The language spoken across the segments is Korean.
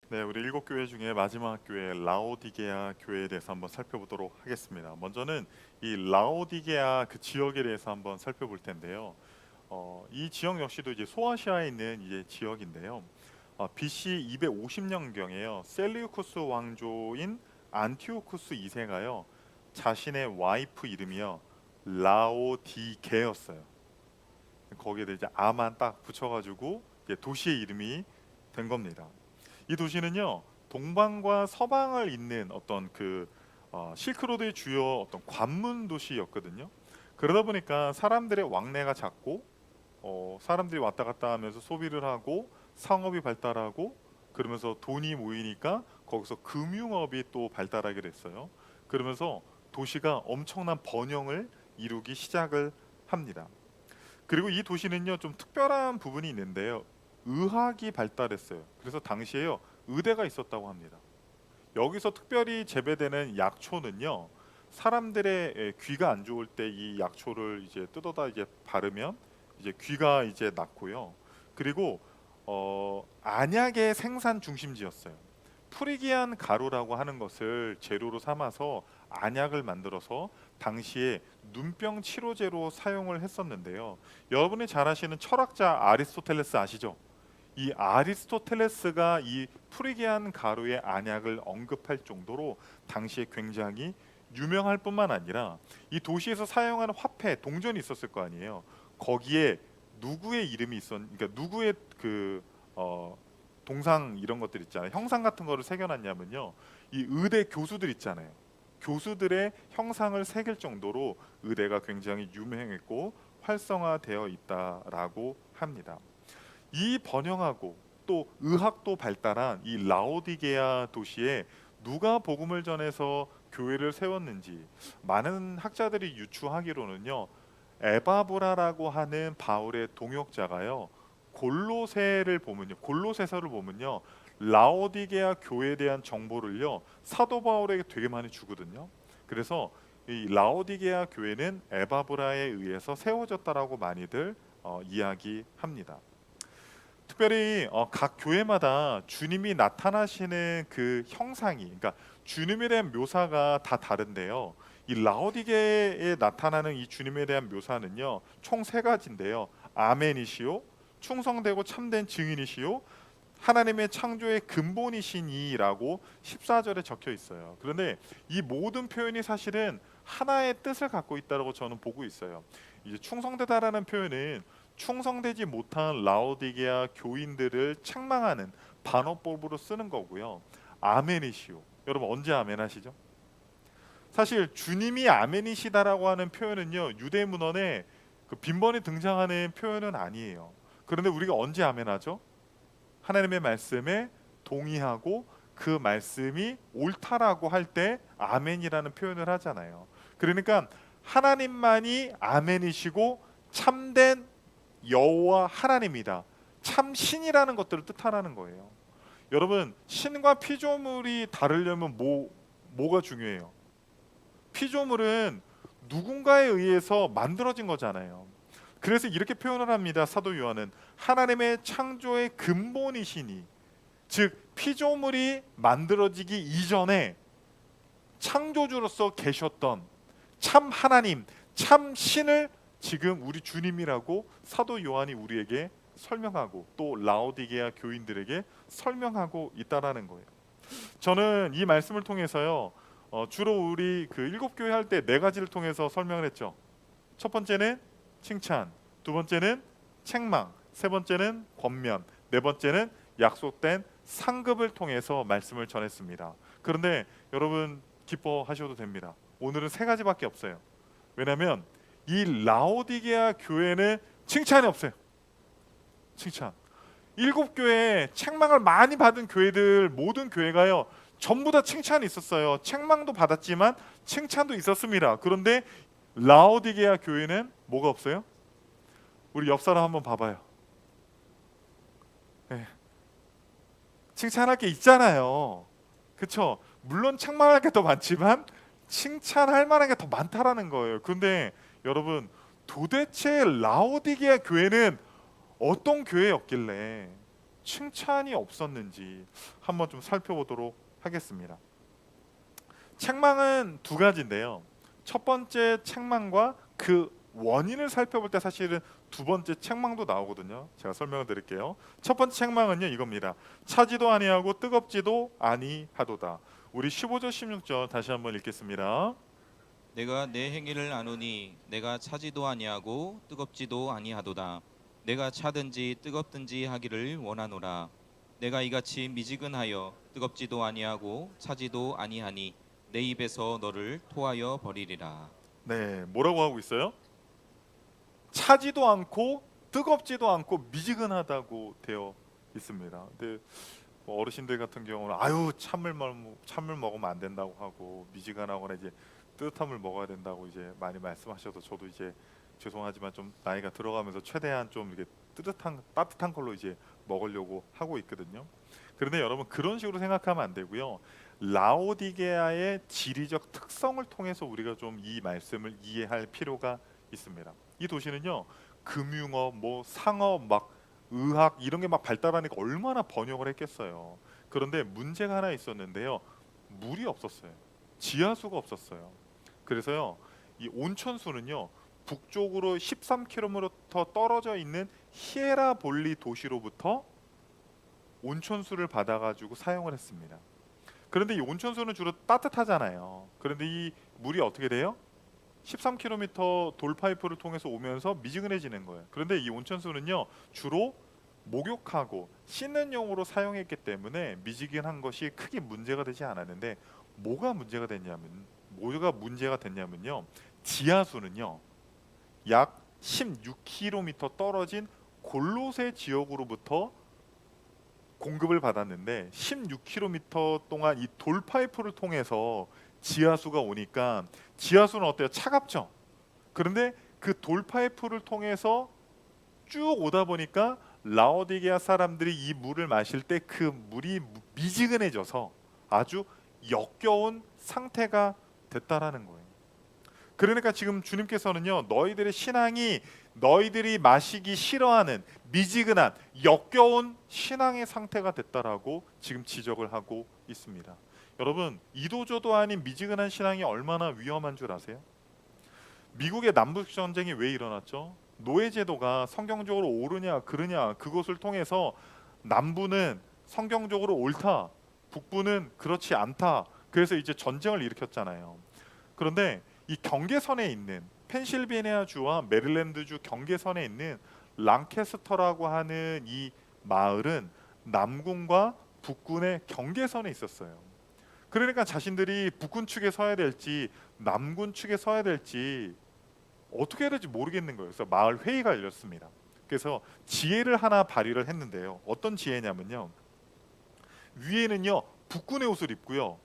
네, 우리 일곱 교회 중에 마지막 교회 라오디게아 교회에 대해서 한번 살펴보도록 하겠습니다. 먼저는 이 라오디게아 그 지역에 대해서 한번 살펴볼 텐데요. 이 지역 역시도 이제 소아시아에 있는 이제 지역인데요. BC 250년경에요. 셀리우쿠스 왕조인 안티오쿠스 2세가요. 자신의 와이프 이름이요. 라오디게였어요. 거기에 이제 아만 딱 붙여가지고 이제 도시의 이름이 된 겁니다. 이 도시는요 동방과 서방을 잇는 어떤 그 실크로드의 주요 어떤 관문 도시였거든요. 그러다 보니까 사람들의 왕래가 잦고 사람들이 왔다 갔다 하면서 소비를 하고 상업이 발달하고 그러면서 돈이 모이니까 거기서 금융업이 또 발달하게 됐어요. 그러면서 도시가 엄청난 번영을 이루기 시작을 합니다. 그리고 이 도시는요 좀 특별한 부분이 있는데요. 의학이 발달했어요. 그래서 당시에요 의대가 있었다고 합니다. 여기서 특별히 재배되는 약초는요 사람들의 귀가 안 좋을 때 이 약초를 이제 뜯어다 이제 바르면 이제 귀가 이제 낫고요. 그리고 안약의 생산 중심지였어요. 프리기안 가루라고 하는 것을 재료로 삼아서 안약을 만들어서 당시에 눈병 치료제로 사용을 했었는데요. 여러분이 잘 아시는 철학자 아리스토텔레스 아시죠? 이 아리스토텔레스가 이 프리기안 가루의 안약을 언급할 정도로 당시에 굉장히 유명할 뿐만 아니라 이 도시에서 사용하는 화폐, 동전이 있었을 거 아니에요. 거기에 누구의 이름이 그러니까 누구의 그 동상 이런 것들 있잖아요. 형상 같은 거를 새겨놨냐면요. 이 의대 교수들 있잖아요. 교수들의 형상을 새길 정도로 의대가 굉장히 유명했고 활성화되어 있다라고 합니다. 이 번영하고 또 의학도 발달한 이 라오디게아 도시에 누가 복음을 전해서 교회를 세웠는지 많은 학자들이 유추하기로는요. 에바브라라고 하는 바울의 동역자가요. 골로새서를 보면요. 라오디게아 교회에 대한 정보를요. 사도 바울에게 되게 많이 주거든요. 그래서 이 라오디게아 교회는 에바브라에 의해서 세워졌다라고 많이들 이야기합니다. 특별히 각 교회마다 주님이 나타나시는 그 형상이, 그러니까 주님에 대한 묘사가 다 다른데요. 이 라오디게에 나타나는 이 주님에 대한 묘사는요, 총 세 가지인데요. 아멘이시오, 충성되고 참된 증인이시오, 하나님의 창조의 근본이시니라고 14절에 적혀 있어요. 그런데 이 모든 표현이 사실은 하나의 뜻을 갖고 있다고 저는 보고 있어요. 이제 충성되다라는 표현은 충성되지 못한 라오디게아 교인들을 책망하는 반어법으로 쓰는 거고요. 아멘이시오. 여러분 언제 아멘 하시죠? 사실 주님이 아멘이시다라고 하는 표현은요. 유대 문헌에 그 빈번히 등장하는 표현은 아니에요. 그런데 우리가 언제 아멘 하죠? 하나님의 말씀에 동의하고 그 말씀이 옳다라고 할 때 아멘이라는 표현을 하잖아요. 그러니까 하나님만이 아멘이시고 참된 여호와 하나님이다. 참 신이라는 것들을 뜻하라는 거예요. 여러분 신과 피조물이 다르려면 뭐가 중요해요? 피조물은 누군가에 의해서 만들어진 거잖아요. 그래서 이렇게 표현을 합니다. 사도 요한은 하나님의 창조의 근본이시니, 즉 피조물이 만들어지기 이전에 창조주로서 계셨던 참 하나님, 참 신을 지금 우리 주님이라고 사도 요한이 우리에게 설명하고 또 라오디게아 교인들에게 설명하고 있다라는 거예요. 저는 이 말씀을 통해서요. 주로 우리 그 일곱 교회 할 때 네 가지를 통해서 설명을 했죠. 첫 번째는 칭찬, 두 번째는 책망, 세 번째는 권면, 네 번째는 약속된 상급을 통해서 말씀을 전했습니다. 그런데 여러분 기뻐하셔도 됩니다. 오늘은 세 가지밖에 없어요. 왜냐하면 이 라오디게아 교회는 칭찬이 없어요. 칭찬. 일곱 교회 책망을 많이 받은 교회들 모든 교회가요 전부 다 칭찬이 있었어요. 책망도 받았지만 칭찬도 있었습니다. 그런데 라오디게아 교회는 뭐가 없어요? 우리 옆 사람 한번 봐봐요. 네. 칭찬할 게 있잖아요. 그렇죠? 물론 책망할 게 더 많지만 칭찬할 만한 게 더 많다라는 거예요. 근데 여러분 도대체 라오디게아 교회는 어떤 교회였길래 칭찬이 없었는지 한번 좀 살펴보도록 하겠습니다. 책망은 두 가지인데요. 첫 번째 책망과 그 원인을 살펴볼 때 사실은 두 번째 책망도 나오거든요. 제가 설명을 드릴게요. 첫 번째 책망은요, 이겁니다. 차지도 아니하고 뜨겁지도 아니하도다. 우리 15절 16절 다시 한번 읽겠습니다. 내가 내 행위를 아노니 내가 차지도 아니하고 뜨겁지도 아니하도다. 내가 차든지 뜨겁든지 하기를 원하노라. 내가 이같이 미지근하여 뜨겁지도 아니하고 차지도 아니하니 내 입에서 너를 토하여 버리리라. 네, 뭐라고 하고 있어요? 차지도 않고 뜨겁지도 않고 미지근하다고 되어 있습니다. 근데 뭐 어르신들 같은 경우는 아유 찬물 먹으면 안 된다고 하고 미지근하거나 이제 뜨뜻한 물 먹어야 된다고 이제 많이 말씀하셔서 저도 이제 죄송하지만 좀 나이가 들어가면서 최대한 좀 이렇게 따뜻한 걸로 이제 먹으려고 하고 있거든요. 그런데 여러분 그런 식으로 생각하면 안 되고요. 라오디게아의 지리적 특성을 통해서 우리가 좀 이 말씀을 이해할 필요가 있습니다. 이 도시는요, 금융업, 뭐 상업, 막 의학 이런 게 막 발달하니까 얼마나 번영을 했겠어요. 그런데 문제가 하나 있었는데요, 물이 없었어요. 지하수가 없었어요. 그래서요, 이 온천수는요, 북쪽으로 13km 떨어져 있는 히에라볼리 도시로부터 온천수를 받아가지고 사용을 했습니다. 그런데 이 온천수는 주로 따뜻하잖아요. 그런데 이 물이 어떻게 돼요? 13km 돌파이프를 통해서 오면서 미지근해지는 거예요. 그런데 이 온천수는요, 주로 목욕하고 씻는 용으로 사용했기 때문에 미지근한 것이 크게 문제가 되지 않았는데, 뭐가 문제가 됐냐면요, 지하수는요 약 16km 떨어진 골로새 지역으로부터 공급을 받았는데 16km 동안 이 돌파이프를 통해서 지하수가 오니까 지하수는 어때요? 차갑죠? 그런데 그 돌파이프를 통해서 쭉 오다 보니까 라오디게아 사람들이 이 물을 마실 때 그 물이 미지근해져서 아주 역겨운 상태가 됐다라는 거예요. 그러니까 지금 주님께서는요, 너희들의 신앙이 너희들이 마시기 싫어하는 미지근한 역겨운 신앙의 상태가 됐다라고 지금 지적을 하고 있습니다. 여러분, 이도저도 아닌 미지근한 신앙이 얼마나 위험한 줄 아세요? 미국의 남북 전쟁이 왜 일어났죠? 노예 제도가 성경적으로 옳으냐 그르냐 그것을 통해서 남부는 성경적으로 옳다, 북부는 그렇지 않다. 그래서 이제 전쟁을 일으켰잖아요. 그런데 이 경계선에 있는 펜실베니아 주와 메릴랜드 주 경계선에 있는 랑캐스터라고 하는 이 마을은 남군과 북군의 경계선에 있었어요. 그러니까 자신들이 북군 측에 서야 될지 남군 측에 서야 될지 어떻게 해야 될지 모르겠는 거예요. 그래서 마을 회의가 열렸습니다. 그래서 지혜를 하나 발휘를 했는데요. 어떤 지혜냐면요, 위에는요 북군의 옷을 입고요,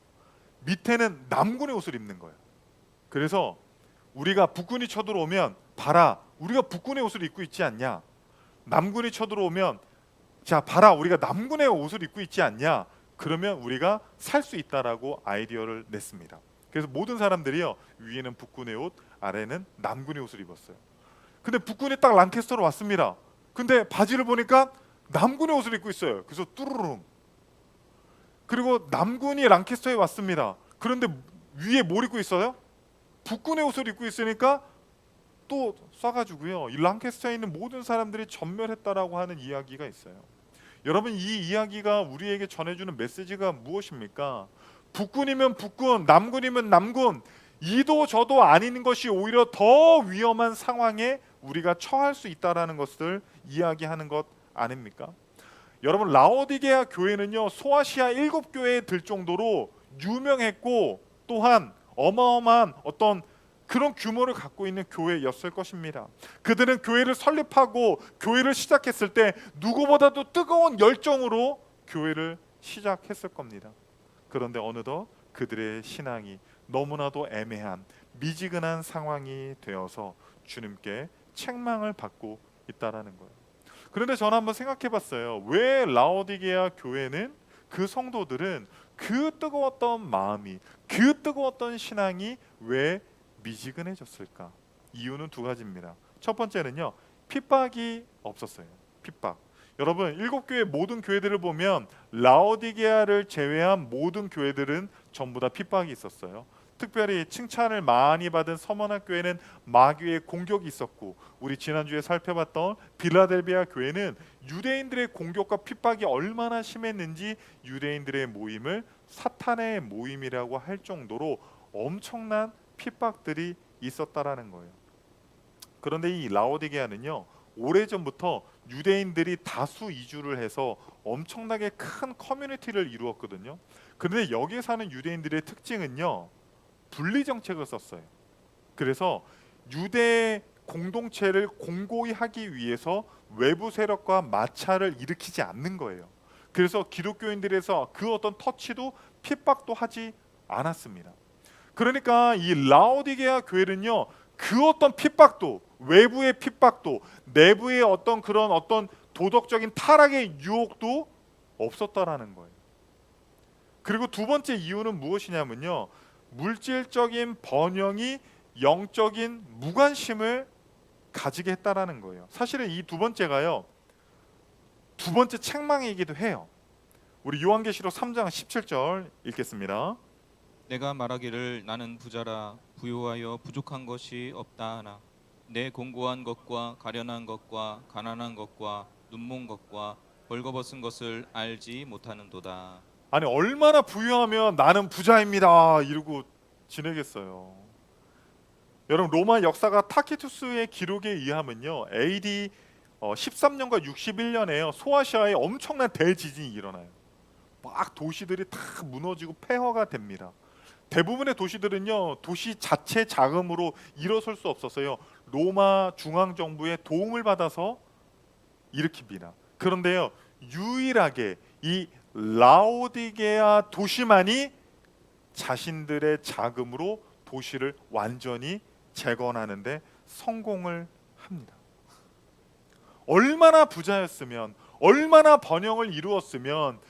밑에는 남군의 옷을 입는 거예요. 그래서 우리가 북군이 쳐들어오면 봐라, 우리가 북군의 옷을 입고 있지 않냐, 남군이 쳐들어오면 자 봐라, 우리가 남군의 옷을 입고 있지 않냐, 그러면 우리가 살 수 있다라고 아이디어를 냈습니다. 그래서 모든 사람들이요, 위에는 북군의 옷, 아래는 남군의 옷을 입었어요. 근데 북군이 딱 랑캐스터로 왔습니다. 근데 바지를 보니까 남군의 옷을 입고 있어요. 그래서 뚜루룽. 그리고 남군이 랑캐스터에 왔습니다. 그런데 위에 뭘 입고 있어요? 북군의 옷을 입고 있으니까 또 쏴가지고요, 이 랑캐스터에 있는 모든 사람들이 전멸했다라고 하는 이야기가 있어요. 여러분, 이 이야기가 우리에게 전해주는 메시지가 무엇입니까? 북군이면 북군, 남군이면 남군, 이도 저도 아닌 것이 오히려 더 위험한 상황에 우리가 처할 수 있다라는 것을 이야기하는 것 아닙니까? 여러분, 라오디게아 교회는요, 소아시아 7교회에 들 정도로 유명했고 또한 어마어마한 어떤 그런 규모를 갖고 있는 교회였을 것입니다. 그들은 교회를 설립하고 교회를 시작했을 때 누구보다도 뜨거운 열정으로 교회를 시작했을 겁니다. 그런데 어느덧 그들의 신앙이 너무나도 애매한 미지근한 상황이 되어서 주님께 책망을 받고 있다라는 거예요. 그런데 저는 한번 생각해 봤어요. 왜 라오디게아 교회는, 그 성도들은 그 뜨거웠던 마음이, 그 뜨거웠던 신앙이 왜 미지근해졌을까? 이유는 두 가지입니다. 첫 번째는요, 핍박이 없었어요. 핍박. 여러분, 7교회 모든 교회들을 보면 라오디게아를 제외한 모든 교회들은 전부 다 핍박이 있었어요. 특별히 칭찬을 많이 받은 서머나 교회는 마귀의 공격이 있었고, 우리 지난주에 살펴봤던 빌라델비아 교회는 유대인들의 공격과 핍박이 얼마나 심했는지 유대인들의 모임을 사탄의 모임이라고 할 정도로 엄청난 핍박들이 있었다라는 거예요. 그런데 이 라오디게아는요, 오래전부터 유대인들이 다수 이주를 해서 엄청나게 큰 커뮤니티를 이루었거든요. 그런데 여기에 사는 유대인들의 특징은요, 분리 정책을 썼어요. 그래서 유대 공동체를 공고히 하기 위해서 외부 세력과 마찰을 일으키지 않는 거예요. 그래서 기독교인들에서 그 어떤 터치도 핍박도 하지 않았습니다. 그러니까 이 라오디게아 교회는요, 그 어떤 핍박도, 외부의 핍박도, 내부의 어떤 그런 어떤 도덕적인 타락의 유혹도 없었다라는 거예요. 그리고 두 번째 이유는 무엇이냐면요, 물질적인 번영이 영적인 무관심을 가지게 했다라는 거예요. 사실은 이 두 번째가요, 두 번째 책망이기도 해요. 우리 요한계시록 3장 17절 읽겠습니다. 내가 말하기를 나는 부자라 부요하여 부족한 것이 없다 하나 내 공고한 것과 가련한 것과 가난한 것과 눈먼 것과 벌거벗은 것을 알지 못하는도다. 아니, 얼마나 부유하면 나는 부자입니다 이러고 지내겠어요. 여러분, 로마 역사가 타키투스의 기록에 의하면요, AD 13년과 61년에요 소아시아에 엄청난 대지진이 일어나요. 막 도시들이 다 무너지고 폐허가 됩니다. 대부분의 도시들은요, 도시 자체 자금으로 일어설 수 없었어요. 로마 중앙 정부의 도움을 받아서 일으킵니다. 그런데요, 유일하게 이 라오디게아 도시만이 자신들의 자금으로 도시를 완전히 재건하는데 성공을 합니다. 얼마나 부자였으면, 얼마나 번영을 이루었으면,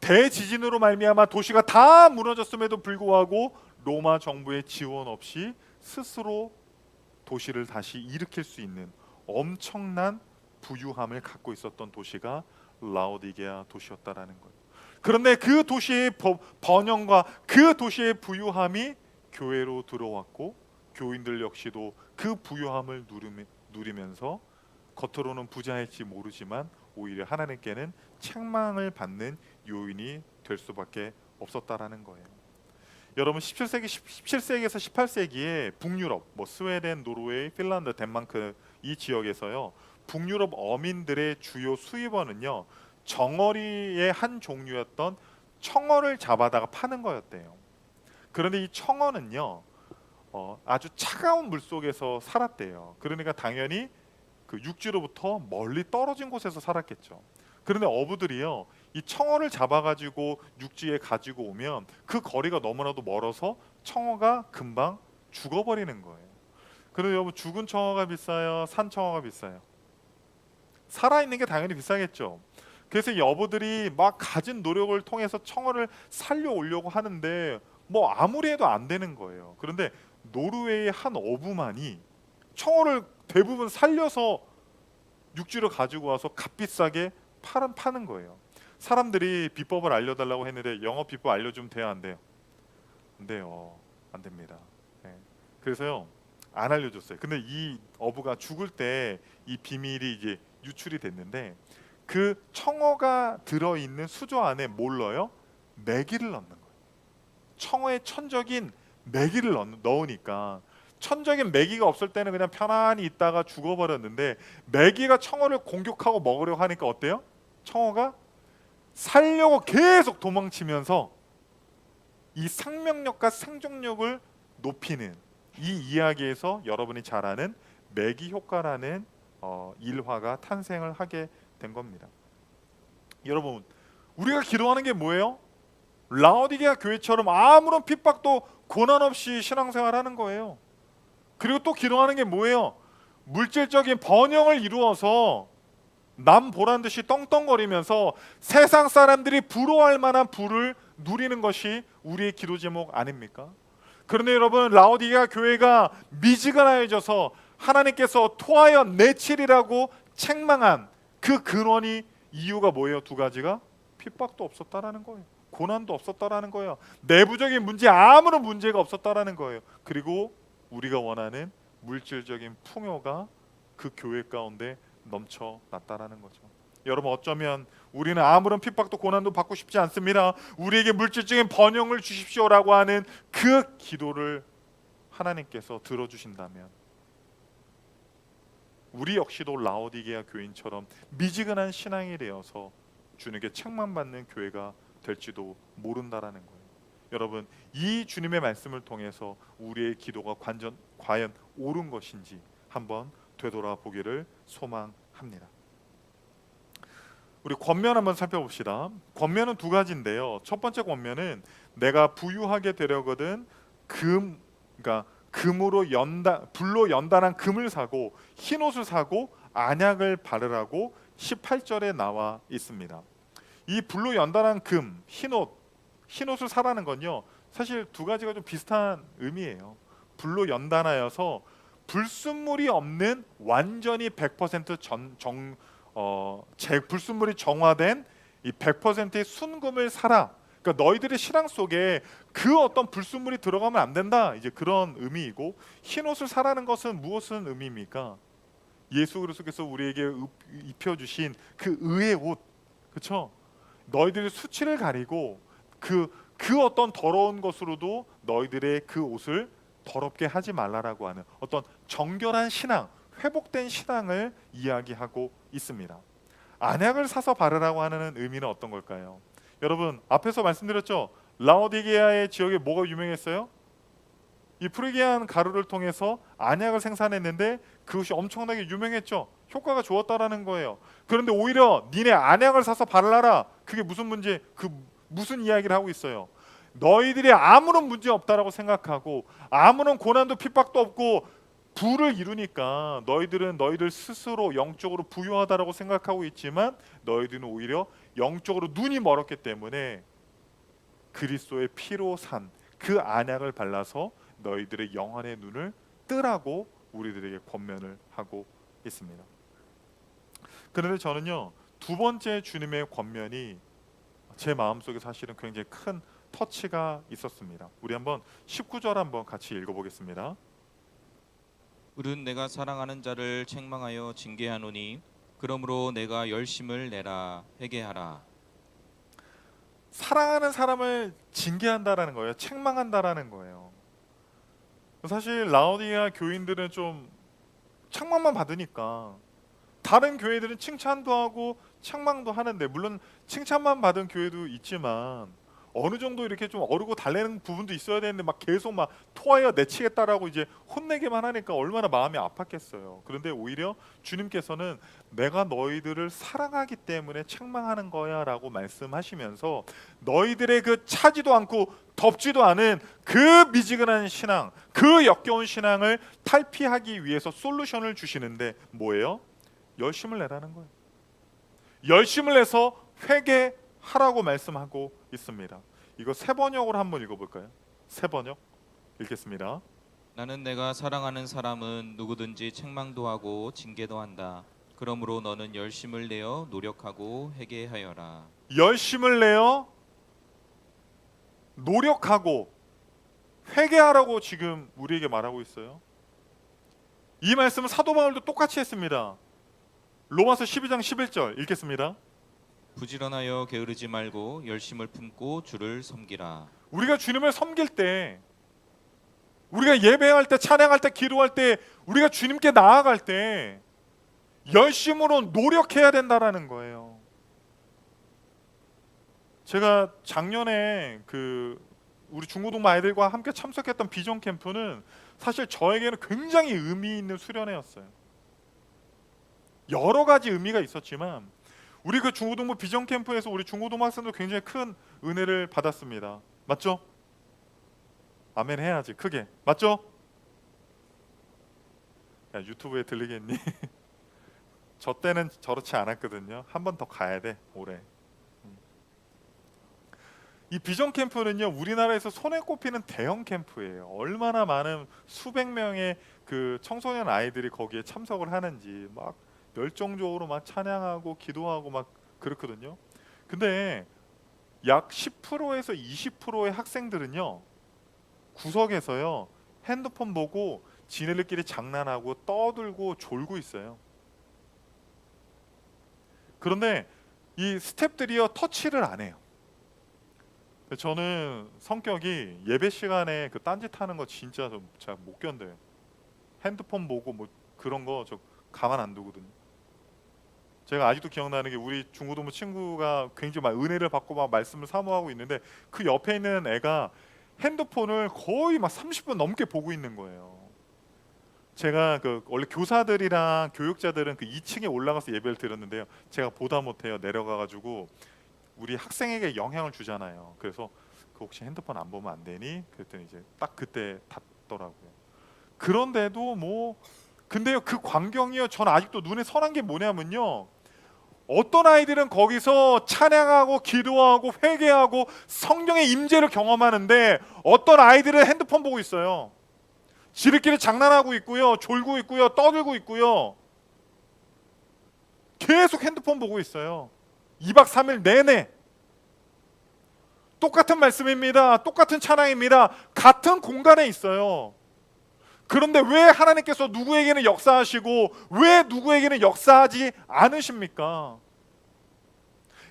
대지진으로 말미암아 도시가 다 무너졌음에도 불구하고 로마 정부의 지원 없이 스스로 도시를 다시 일으킬 수 있는 엄청난 부유함을 갖고 있었던 도시가 라오디게아 도시였다라는 거예요. 그런데 그 도시의 번영과 그 도시의 부유함이 교회로 들어왔고, 교인들 역시도 그 부유함을 누리면서 겉으로는 부자일지 모르지만 오히려 하나님께는 책망을 받는 요인이 될 수밖에 없었다라는 거예요. 여러분, 17세기에서 18세기에 북유럽, 스웨덴, 노르웨이, 핀란드, 덴마크 이 지역에서요, 북유럽 어민들의 주요 수입원은요, 정어리의 한 종류였던 청어를 잡아다가 파는 거였대요. 그런데 이 청어는요, 아주 차가운 물 속에서 살았대요. 그러니까 당연히 그 육지로부터 멀리 떨어진 곳에서 살았겠죠. 그런데 어부들이요, 이 청어를 잡아가지고 육지에 가지고 오면 그 거리가 너무나도 멀어서 청어가 금방 죽어버리는 거예요. 그런데 여러분, 죽은 청어가 비싸요? 산 청어가 비싸요? 살아있는 게 당연히 비싸겠죠. 그래서 이 어부들이 막 가진 노력을 통해서 청어를 살려오려고 하는데 아무리 해도 안 되는 거예요. 그런데 노르웨이의 한 어부만이 청어를 대부분 살려서 육지로 가지고 와서 값비싸게 파는 거예요. 사람들이 비법을 알려달라고 했는데 영업 비법 알려주면 돼요, 안 돼요? 안 돼요. 안 됩니다. 네. 그래서요, 안 알려줬어요. 근데 이 어부가 죽을 때 이 비밀이 이제 유출이 됐는데, 그 청어가 들어있는 수조 안에 뭘 넣어요? 메기를 넣는 거예요. 청어에 천적인 메기를 넣으니까, 천적인 메기가 없을 때는 그냥 편안히 있다가 죽어버렸는데, 메기가 청어를 공격하고 먹으려고 하니까 어때요? 청어가 살려고 계속 도망치면서 이 생명력과 생존력을 높이는 이 이야기에서 여러분이 잘 아는 메기 효과라는 일화가 탄생을 하게 된 겁니다. 여러분, 우리가 기도하는 게 뭐예요? 라오디게아 교회처럼 아무런 핍박도 고난 없이 신앙생활하는 거예요. 그리고 또 기도하는 게 뭐예요? 물질적인 번영을 이루어서 남 보란 듯이 떵떵거리면서 세상 사람들이 부러워할 만한 부를 누리는 것이 우리의 기도 제목 아닙니까? 그런데 여러분, 라오디게아 교회가 미지근하여져서 하나님께서 토하여 내치리라고 책망한 그 근원이 이유가 뭐예요? 두 가지가 핍박도 없었다라는 거예요. 고난도 없었다라는 거예요. 내부적인 문제 아무런 문제가 없었다라는 거예요. 그리고 우리가 원하는 물질적인 풍요가 그 교회 가운데 넘쳐났다라는 거죠. 여러분, 어쩌면 우리는 아무런 핍박도 고난도 받고 싶지 않습니다. 우리에게 물질적인 번영을 주십시오라고 하는 그 기도를 하나님께서 들어주신다면 우리 역시도 라오디게아 교인처럼 미지근한 신앙이 되어서 주님께 책망받는 교회가 될지도 모른다라는 거예요. 여러분, 이 주님의 말씀을 통해서 우리의 기도가 과연 옳은 것인지 한번 되돌아보기를 소망합니다. 우리 권면 한번 살펴봅시다. 권면은 두 가지인데요. 첫 번째 권면은 내가 부유하게 되려거든 그러니까 불로 연단한 금을 사고 흰 옷을 사고 안약을 바르라고 18절에 나와 있습니다. 이 불로 연단한 금, 흰 옷을 사라는 건요, 사실 두 가지가 좀 비슷한 의미예요. 불로 연단하여서 불순물이 없는 완전히 100% 불순물이 정화된 이 100%의 순금을 사라. 그러니까 너희들의 신앙 속에 그 어떤 불순물이 들어가면 안 된다. 이제 그런 의미이고, 흰 옷을 사라는 것은 무엇은 의미입니까? 예수 그리스도께서 우리에게 입혀주신 그 의의 옷, 그렇죠? 너희들의 수치를 가리고 그 어떤 더러운 것으로도 너희들의 그 옷을 더럽게 하지 말라라고 하는 어떤 정결한 신앙, 회복된 신앙을 이야기하고 있습니다. 안약을 사서 바르라고 하는 의미는 어떤 걸까요? 여러분, 앞에서 말씀드렸죠. 라오디게아의 지역에 뭐가 유명했어요? 이 프리기안 가루를 통해서 안약을 생산했는데 그것이 엄청나게 유명했죠. 효과가 좋았다라는 거예요. 그런데 오히려 니네 안약을 사서 바르라. 그게 무슨 문제? 무슨 이야기를 하고 있어요? 너희들이 아무런 문제 없다라고 생각하고 아무런 고난도 핍박도 없고 부를 이루니까 너희들은 너희들 스스로 영적으로 부유하다라고 생각하고 있지만 너희들은 오히려 영적으로 눈이 멀었기 때문에 그리스도의 피로 산 그 안약을 발라서 너희들의 영혼의 눈을 뜨라고 우리들에게 권면을 하고 있습니다. 그런데 저는요, 두 번째 주님의 권면이 제 마음속에 사실은 굉장히 큰 터치가 있었습니다. 우리 한번 19절 한번 같이 읽어보겠습니다. ur은 내가 사랑하는 자를 책망하여 징계하노니 그러므로 내가 열심을 내라 회개하라. 사랑하는 사람을 징계한다라는 거예요. 책망한다라는 거예요. 사실 라오디게아 교인들은 좀 책망만 받으니까 다른 교회들은 칭찬도 하고 책망도 하는데, 물론 칭찬만 받은 교회도 있지만 어느 정도 이렇게 좀 어르고 달래는 부분도 있어야 되는데 막 계속 막 토하여 내치겠다라고 이제 혼내기만 하니까 얼마나 마음이 아팠겠어요. 그런데 오히려 주님께서는 내가 너희들을 사랑하기 때문에 책망하는 거야라고 말씀하시면서 너희들의 그 차지도 않고 덥지도 않은 그 미지근한 신앙, 그 역겨운 신앙을 탈피하기 위해서 솔루션을 주시는데 뭐예요? 열심을 내라는 거예요. 열심을 내서 회개하라고 말씀하고 있습니다. 이거 새 번역으로 한번 읽어볼까요? 새 번역 읽겠습니다. 나는 내가 사랑하는 사람은 누구든지 책망도 하고 징계도 한다. 그러므로 너는 열심을 내어 노력하고 회개하여라. 열심을 내어 노력하고 회개하라고 지금 우리에게 말하고 있어요. 이 말씀은 사도 바울도 똑같이 했습니다. 로마서 12장 11절 읽겠습니다. 부지런하여 게으르지 말고 열심을 품고 주를 섬기라. 우리가 주님을 섬길 때, 우리가 예배할 때, 찬양할 때, 기도할 때, 우리가 주님께 나아갈 때 열심으로 노력해야 된다라는 거예요. 제가 작년에 우리 중고등부 아이들과 함께 참석했던 비전 캠프는 사실 저에게는 굉장히 의미 있는 수련회였어요. 여러 가지 의미가 있었지만 우리 그 중고등부 비전 캠프에서 우리 중고등부 학생들 굉장히 큰 은혜를 받았습니다. 맞죠? 아멘 해야지 크게. 맞죠? 야, 유튜브에 들리겠니? 저 때는 저렇지 않았거든요. 한 번 더 가야 돼 올해. 이 비전 캠프는요, 우리나라에서 손에 꼽히는 대형 캠프예요. 얼마나 많은 수백 명의 그 청소년 아이들이 거기에 참석을 하는지 막 열정적으로 막 찬양하고 기도하고 막 그렇거든요. 근데 약 10%에서 20%의 학생들은요, 구석에서요 핸드폰 보고 지네들끼리 장난하고 떠들고 졸고 있어요. 그런데 이 스탭들이요 터치를 안 해요. 저는 성격이 예배 시간에 그 딴짓하는 거 진짜 좀 잘 못 견뎌요. 핸드폰 보고 뭐 그런 거 저 가만 안 두거든요. 제가 아직도 기억나는 게 우리 중고등부 친구가 굉장히 막 은혜를 받고 막 말씀을 사모하고 있는데 그 옆에 있는 애가 핸드폰을 거의 막 30분 넘게 보고 있는 거예요. 제가 그 원래 교사들이랑 교육자들은 그 2층에 올라가서 예배를 드렸는데요. 제가 보다 못해요. 내려가 가지고 우리 학생에게 영향을 주잖아요. 그래서 그 혹시 핸드폰 안 보면 안 되니? 그랬더니 이제 딱 그때 닫더라고요. 그런데도 뭐 근데요 그 광경이요 전 아직도 눈에 선한 게 뭐냐면요, 어떤 아이들은 거기서 찬양하고 기도하고 회개하고 성령의 임재를 경험하는데 어떤 아이들은 핸드폰 보고 있어요. 지들끼리 장난하고 있고요, 졸고 있고요, 떠들고 있고요, 계속 핸드폰 보고 있어요. 2박 3일 내내 똑같은 말씀입니다. 똑같은 찬양입니다. 같은 공간에 있어요. 그런데 왜 하나님께서 누구에게는 역사하시고 왜 누구에게는 역사하지 않으십니까?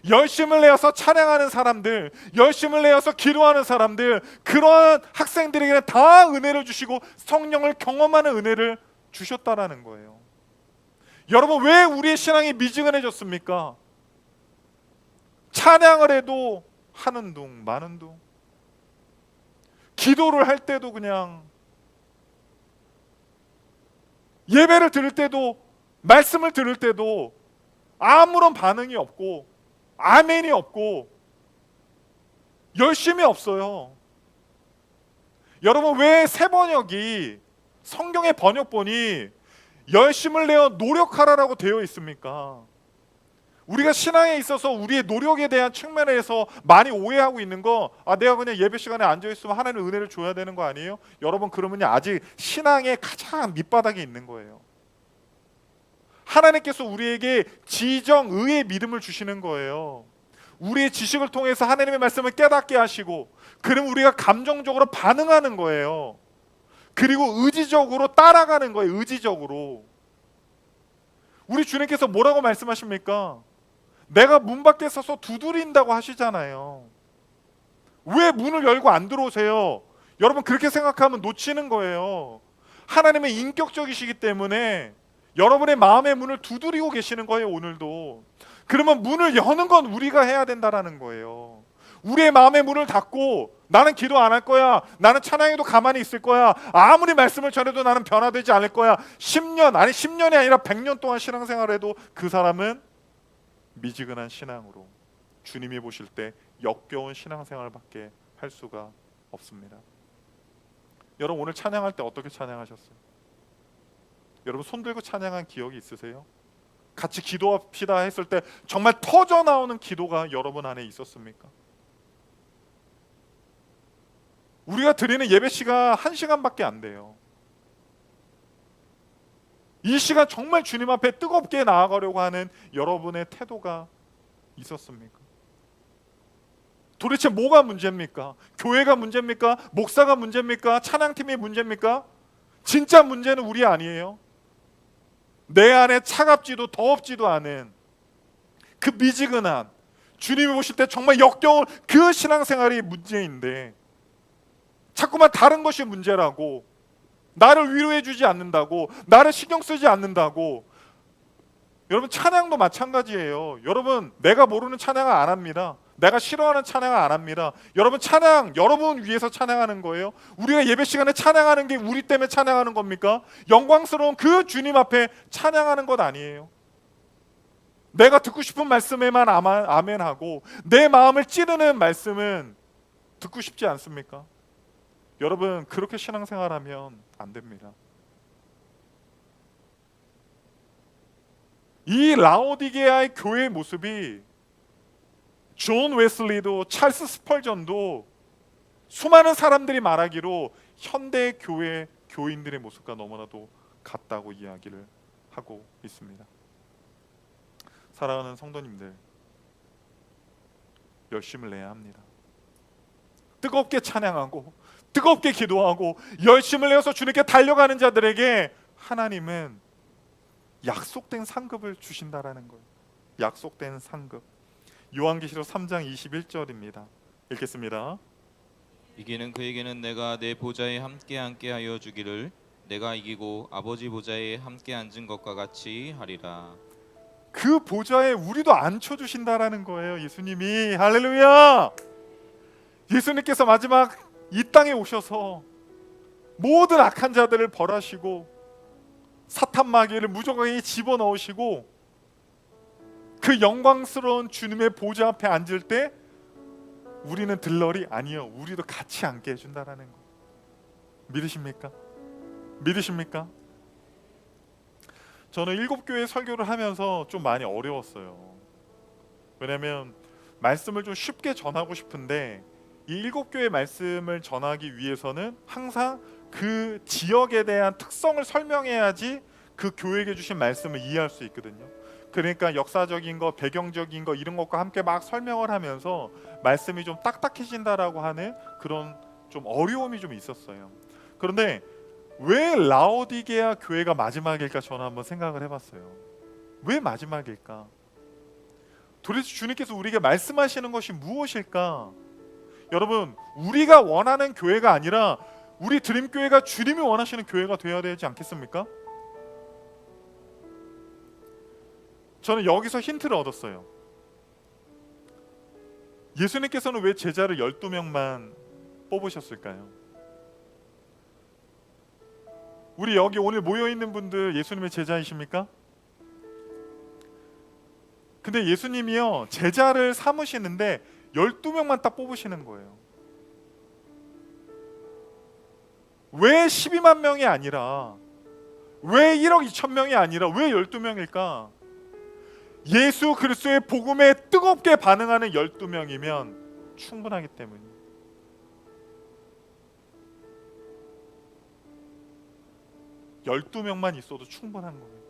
열심을 내어서 찬양하는 사람들, 열심을 내어서 기도하는 사람들, 그런 학생들에게는 다 은혜를 주시고 성령을 경험하는 은혜를 주셨다라는 거예요. 여러분, 왜 우리의 신앙이 미지근해졌습니까? 찬양을 해도 하는 둥 마는 둥, 기도를 할 때도 그냥, 예배를 들을 때도, 말씀을 들을 때도 아무런 반응이 없고 아멘이 없고 열심이 없어요. 여러분, 왜 새 번역이, 성경의 번역본이 열심을 내어 노력하라라고 되어 있습니까? 우리가 신앙에 있어서 우리의 노력에 대한 측면에서 많이 오해하고 있는 거, 내가 그냥 예배 시간에 앉아 있으면 하나님 은혜를 줘야 되는 거 아니에요? 여러분, 그러면요 아직 신앙의 가장 밑바닥에 있는 거예요. 하나님께서 우리에게 지정의의 믿음을 주시는 거예요. 우리의 지식을 통해서 하나님의 말씀을 깨닫게 하시고, 그럼 우리가 감정적으로 반응하는 거예요. 그리고 의지적으로 따라가는 거예요. 의지적으로. 우리 주님께서 뭐라고 말씀하십니까? 내가 문 밖에 서서 두드린다고 하시잖아요. 왜 문을 열고 안 들어오세요? 여러분, 그렇게 생각하면 놓치는 거예요. 하나님은 인격적이시기 때문에 여러분의 마음의 문을 두드리고 계시는 거예요. 오늘도. 그러면 문을 여는 건 우리가 해야 된다라는 거예요. 우리의 마음의 문을 닫고 나는 기도 안 할 거야, 나는 찬양해도 가만히 있을 거야, 아무리 말씀을 전해도 나는 변화되지 않을 거야, 10년, 아니 10년이 아니라 100년 동안 신앙생활을 해도 그 사람은 미지근한 신앙으로 주님이 보실 때 역겨운 신앙생활밖에 할 수가 없습니다. 여러분, 오늘 찬양할 때 어떻게 찬양하셨어요? 여러분, 손 들고 찬양한 기억이 있으세요? 같이 기도합시다 했을 때 정말 터져 나오는 기도가 여러분 안에 있었습니까? 우리가 드리는 예배 시간 1시간밖에 안 돼요. 이 시간 정말 주님 앞에 뜨겁게 나아가려고 하는 여러분의 태도가 있었습니까? 도대체 뭐가 문제입니까? 교회가 문제입니까? 목사가 문제입니까? 찬양팀이 문제입니까? 진짜 문제는 우리 아니에요. 내 안에 차갑지도 더럽지도 않은 그 미지근한, 주님이 보실 때 정말 역겨운 그 신앙생활이 문제인데 자꾸만 다른 것이 문제라고, 나를 위로해 주지 않는다고, 나를 신경 쓰지 않는다고. 여러분, 찬양도 마찬가지예요. 여러분, 내가 모르는 찬양을 안 합니다. 내가 싫어하는 찬양을 안 합니다. 여러분, 찬양 여러분 위해서 찬양하는 거예요. 우리가 예배 시간에 찬양하는 게 우리 때문에 찬양하는 겁니까? 영광스러운 그 주님 앞에 찬양하는 것 아니에요. 내가 듣고 싶은 말씀에만 아멘하고 내 마음을 찌르는 말씀은 듣고 싶지 않습니까? 여러분, 그렇게 신앙생활하면 안 됩니다. 이 라오디게아의 교회의 모습이 존 웨슬리도 찰스 스펄전도 수많은 사람들이 말하기로 현대 교회 교인들의 모습과 너무나도 같다고 이야기를 하고 있습니다. 사랑하는 성도님들, 열심을 내야 합니다. 뜨겁게 찬양하고 뜨겁게 기도하고 열심을 내어서 주님께 달려가는 자들에게 하나님은 약속된 상급을 주신다라는 거예요. 약속된 상급. 요한계시록 3장 21절입니다. 읽겠습니다. 이기는 그에게는 내가 내 보좌에 함께 앉게 하여 주기를 내가 이기고 아버지 보좌에 함께 앉은 것과 같이 하리라. 그 보좌에 우리도 앉혀주신다라는 거예요. 예수님이. 할렐루야. 예수님께서 마지막 이 땅에 오셔서 모든 악한 자들을 벌하시고 사탄 마귀를 무조건에 집어넣으시고 그 영광스러운 주님의 보좌 앞에 앉을 때 우리는 들러리 아니요, 우리도 같이 앉게 해준다라는 거. 믿으십니까? 믿으십니까? 저는 7교회 설교를 하면서 좀 많이 어려웠어요. 왜냐하면 말씀을 좀 쉽게 전하고 싶은데 이 7교회 말씀을 전하기 위해서는 항상 그 지역에 대한 특성을 설명해야지 그 교회에게 주신 말씀을 이해할 수 있거든요. 그러니까 역사적인 거, 배경적인 거 이런 것과 함께 막 설명을 하면서 말씀이 좀 딱딱해진다라고 하는 그런 좀 어려움이 좀 있었어요. 그런데 왜 라오디게아 교회가 마지막일까 저는 한번 생각을 해봤어요. 왜 마지막일까? 도대체 주님께서 우리에게 말씀하시는 것이 무엇일까? 여러분, 우리가 원하는 교회가 아니라 우리 드림교회가 주님이 원하시는 교회가 되어야 되지 않겠습니까? 저는 여기서 힌트를 얻었어요. 예수님께서는 왜 제자를 12명만 뽑으셨을까요? 우리 여기 오늘 모여있는 분들 예수님의 제자이십니까? 근데 예수님이요, 제자를 삼으시는데 12명만 딱 뽑으시는 거예요. 왜 12만 명이 아니라, 왜 1억 2천 명이 아니라 왜 12명일까? 예수 그리스도의 복음에 뜨겁게 반응하는 12명이면 충분하기 때문이에요. 열두 명만 있어도 충분한 거예요.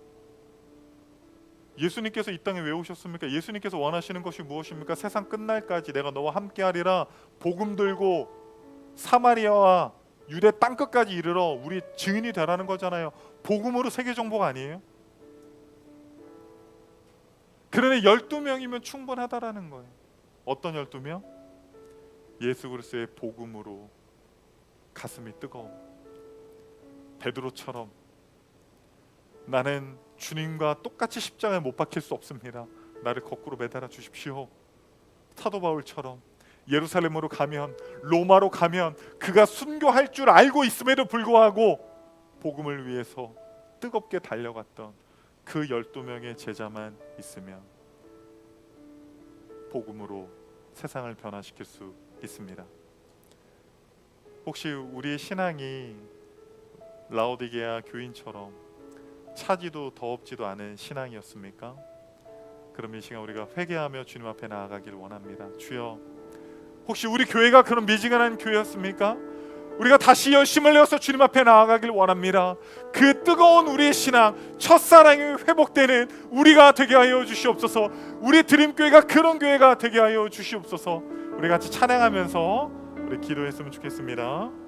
예수님께서 이 땅에 왜 오셨습니까? 예수님께서 원하시는 것이 무엇입니까? 세상 끝날까지 내가 너와 함께하리라 복음 들고 사마리아와 유대 땅끝까지 이르러 우리 증인이 되라는 거잖아요. 복음으로 세계 정복 아니에요? 그러니 12명이면 충분하다라는 거예요. 어떤 12명? 예수 그리스도의 복음으로 가슴이 뜨거워 베드로처럼 나는 주님과 똑같이 십자가에 못 박힐 수 없습니다. 나를 거꾸로 매달아 주십시오. 사도 바울처럼 예루살렘으로 가면, 로마로 가면 그가 순교할 줄 알고 있음에도 불구하고 복음을 위해서 뜨겁게 달려갔던 그 12명의 제자만 있으면 복음으로 세상을 변화시킬 수 있습니다. 혹시 우리의 신앙이 라오디게아 교인처럼 차지도 더럽지도 않은 신앙이었습니까? 그럼 이 시간 우리가 회개하며 주님 앞에 나아가길 원합니다. 주여, 혹시 우리 교회가 그런 미지근한 교회였습니까? 우리가 다시 열심을 내어서 주님 앞에 나아가길 원합니다. 그 뜨거운 우리의 신앙, 첫사랑이 회복되는 우리가 되게 하여 주시옵소서. 우리 드림교회가 그런 교회가 되게 하여 주시옵소서. 우리 같이 찬양하면서 우리 기도했으면 좋겠습니다.